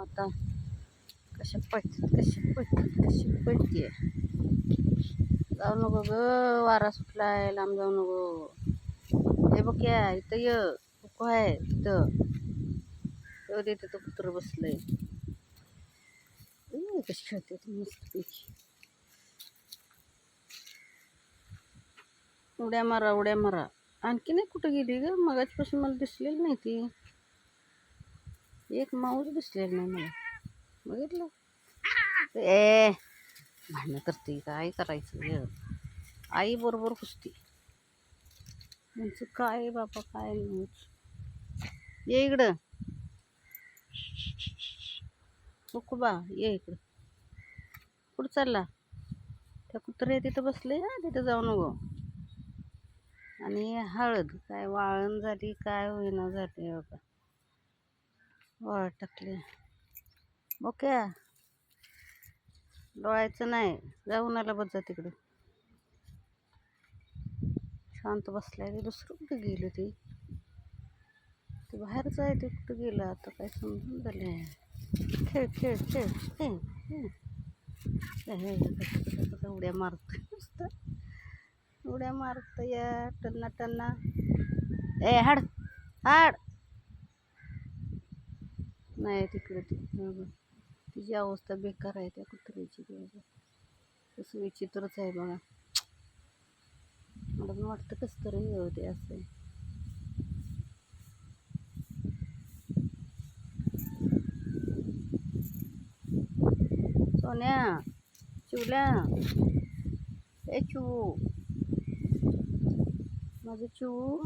आता कशा पळतीये. जाऊ नको ग, वारा सुटलाय, लांब जाऊ नको. हे बघ या इथं कुकू आहे इथं. तिथं तो कुत्र बसलंय. कशी खेळते ती मस्त पैकी. उड्या मारा. आणखी नाही कुठं गेली ग? मगाचपासून मला दिसलेली नाही ती. एक माऊस दिसलेली नाही मला. बघितलं भांडणं करते, काय करायचं? आई बरोबर कुस्ती. त्यांचं काय बापा काय नाही. ये इकडं बा, ये इकडं. कुठं चालला? त्या कुत्रे तिथं बसले ना, तिथं जाऊ नको. आणि हळद काय वाळण झाली, काय होईना झाली बघा. वाळ टाकले. ओके डोळायचं नाही, जाऊन आला बघ जा तिकडं. शांत बसलाय. ते दुसरं कुठं गेलं ते बाहेरच आहे. ते कुठं गेलं आता काय समजून झालंय. खेळ उड्या मारतोय नुसतं. उड्या मारतोय टन्ना. हाड नाही तिकडे तिची अवस्था बेकार आहे त्या कुत्र्याची. कसं विचित्रच आहे बघा. मला पण वाटतं कसं तरी होते असं. सोन्या चिवल्या चिवू माझं चिवू